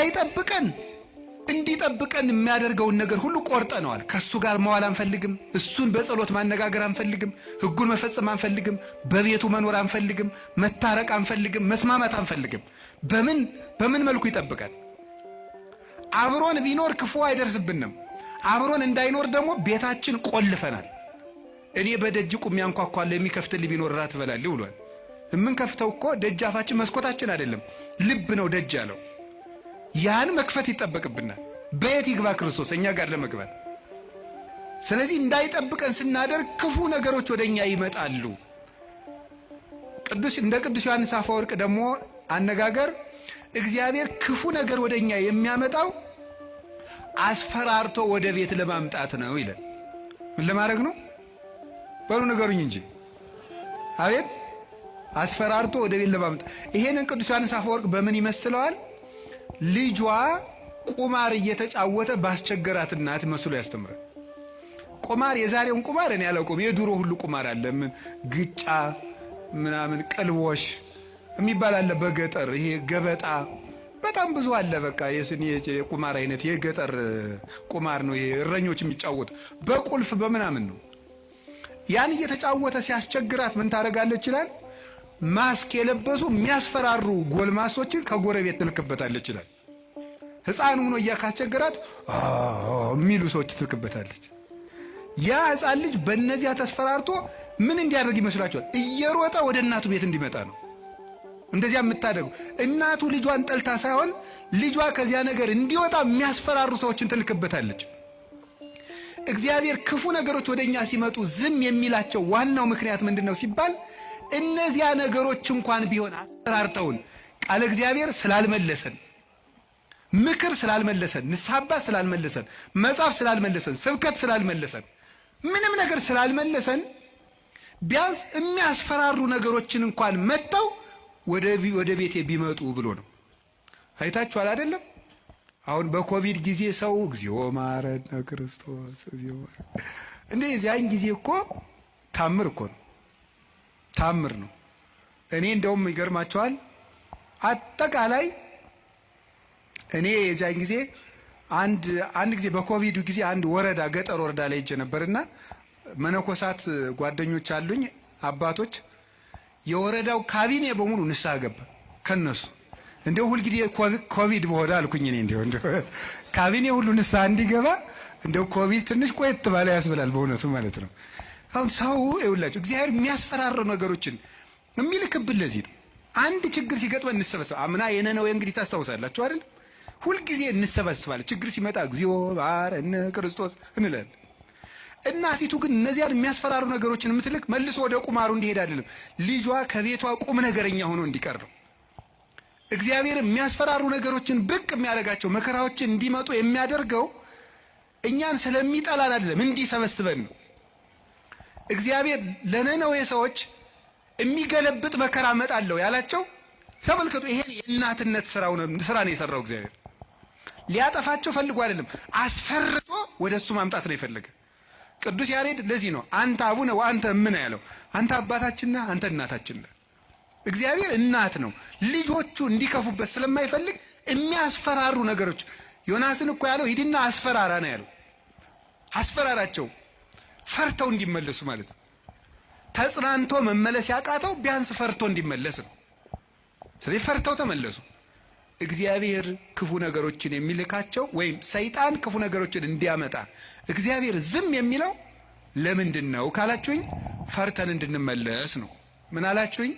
እንዳይጠብቀን እንዲጠብቀን የሚያደርገውን ነገር ሁሉ ቆርጠነዋል። ከሱ ጋር መዋል አንፈልግም። እሱን በጸሎት ማነጋገር አንፈልግም። ሕጉን መፈጸም አንፈልግም። በቤቱ መኖር አንፈልግም። መታረቅ አንፈልግም። መስማማት አንፈልግም። በምን መልኩ ይጠብቀን? አብሮን ቢኖር ክፉ አይደርስብንም። አብሮን እንዳይኖር ደግሞ ቤታችን ቆልፈናል። እኔ በደጅ ቁሜ አንኳኳለሁ የሚከፍትልኝ ቢኖር ራት እበላለሁ ብሏል። የምንከፍተው እኮ ደጃፋችን መስኮታችን አይደለም፣ ልብ ነው ደጅ ያለው። ያን መክፈት ይጠበቅብናል። በየት ይግባ ክርስቶስ እኛ ጋር ለመግባት? ስለዚህ እንዳይጠብቀን ስናደርግ ክፉ ነገሮች ወደኛ ይመጣሉ። እንደ ቅዱስ ዮሐንስ አፈወርቅ ደግሞ አነጋገር እግዚአብሔር ክፉ ነገር ወደኛ የሚያመጣው አስፈራርቶ ወደ ቤት ለማምጣት ነው ይላል። ምን ለማድረግ ነው? በሉ ነገሩኝ እንጂ። አቤት አስፈራርቶ ወደ ቤት ለማምጣት። ይሄንን ቅዱስ ዮሐንስ አፈወርቅ በምን ይመስለዋል? ልጇ ቁማር እየተጫወተ ባስቸገራት እናት መስሎ ያስተምራል። ቁማር የዛሬውን ቁማር እኔ አላውቅም። የድሮ ሁሉ ቁማር አለ። ምን ግጫ ምናምን ቅልቦሽ የሚባል አለ በገጠር። ይሄ ገበጣ በጣም ብዙ አለ። በቃ የቁማር አይነት የገጠር ቁማር ነው። ይሄ እረኞች የሚጫወቱ በቁልፍ በምናምን ነው። ያን እየተጫወተ ሲያስቸግራት ምን ታደርጋለች ይላል? ማስክ የለበሱ የሚያስፈራሩ ጎልማሶችን ከጎረቤት ትልክበታለች ይላል። ሕፃን ሆኖ እያካስቸገራት የሚሉ ሰዎች ትልክበታለች። ያ ሕፃን ልጅ በእነዚያ ተስፈራርቶ ምን እንዲያደርግ ይመስላችኋል? እየሮጠ ወደ እናቱ ቤት እንዲመጣ ነው። እንደዚያ የምታደርጉ እናቱ ልጇን ጠልታ ሳይሆን ልጇ ከዚያ ነገር እንዲወጣ የሚያስፈራሩ ሰዎችን ትልክበታለች። እግዚአብሔር ክፉ ነገሮች ወደኛ ሲመጡ ዝም የሚላቸው ዋናው ምክንያት ምንድነው ሲባል እነዚያ ነገሮች እንኳን ቢሆን አስፈራርተውን ቃለ እግዚአብሔር ስላልመለሰን፣ ምክር ስላልመለሰን፣ ንስሐ አባት ስላልመለሰን፣ መጽሐፍ ስላልመለሰን፣ ስብከት ስላልመለሰን፣ ምንም ነገር ስላልመለሰን ቢያንስ የሚያስፈራሩ ነገሮችን እንኳን መጥተው ወደ ቤቴ ቢመጡ ብሎ ነው። አይታችኋል አይደለም? አሁን በኮቪድ ጊዜ ሰው እግዚኦ ማረነ ክርስቶስ እግዚኦ እንዴ! ያን ጊዜ እኮ ታምር እኮ ነው፣ ታምር ነው። እኔ እንደውም ይገርማቸዋል። አጠቃላይ እኔ የዛን ጊዜ አንድ ጊዜ በኮቪዱ ጊዜ አንድ ወረዳ ገጠር ወረዳ ላይ ሄጄ ነበርና መነኮሳት ጓደኞች አሉኝ አባቶች፣ የወረዳው ካቢኔ በሙሉ ንስሐ ገባ ከነሱ። እንደው ሁሉ ጊዜ ኮቪድ በሆነ አልኩኝ እኔ እንደው ካቢኔ ሁሉ ንስሐ እንዲገባ እንደው ኮቪድ ትንሽ ቆየት ባለ ያስብላል በእውነቱ ማለት ነው። አሁን ሰው ይውላችሁ እግዚአብሔር የሚያስፈራሩ ነገሮችን የሚልክብን ለዚህ ነው። አንድ ችግር ሲገጥመን እንሰበሰብ። አምና የነነዌ እንግዲህ ታስታውሳላችሁ አይደል? ሁሉ ጊዜ እንሰበሰባለን። ችግር ሲመጣ እግዚኦ ማረነ ክርስቶስ እንላለን። እናቲቱ ግን እነዚያን የሚያስፈራሩ ነገሮችን የምትልክ መልሶ ወደ ቁማሩ እንዲሄድ አይደለም፣ ልጇ ከቤቷ ቁም ነገረኛ ሆኖ እንዲቀር ነው። እግዚአብሔር የሚያስፈራሩ ነገሮችን ብቅ የሚያደርጋቸው መከራዎችን እንዲመጡ የሚያደርገው እኛን ስለሚጠላን አይደለም፣ እንዲሰበስበን ነው። እግዚአብሔር ለነነዌ ሰዎች የሚገለብጥ መከራ መጣለው ያላቸው ተመልከቱ። ይሄ የእናትነት ስራ ነው የሰራው እግዚአብሔር። ሊያጠፋቸው ፈልጎ አይደለም፣ አስፈርቶ ወደሱ ማምጣት ነው የፈለገ። ቅዱስ ያሬድ ለዚህ ነው አንተ አቡነ ወአንተ እምነ ያለው። አንተ አባታችን ነህ፣ አንተ እናታችን ነህ። እግዚአብሔር እናት ነው። ልጆቹ እንዲከፉበት ስለማይፈልግ የሚያስፈራሩ ነገሮች ዮናስን እኮ ያለው ሂድና አስፈራራ ነው ያለው። አስፈራራቸው ፈርተው እንዲመለሱ ማለት ነው። ተጽናንቶ መመለስ ያቃተው ቢያንስ ፈርቶ እንዲመለስ ነው። ስለዚህ ፈርተው ተመለሱ። እግዚአብሔር ክፉ ነገሮችን የሚልካቸው ወይም ሰይጣን ክፉ ነገሮችን እንዲያመጣ እግዚአብሔር ዝም የሚለው ለምንድን ነው ካላችሁኝ፣ ፈርተን እንድንመለስ ነው። ምን አላችሁኝ?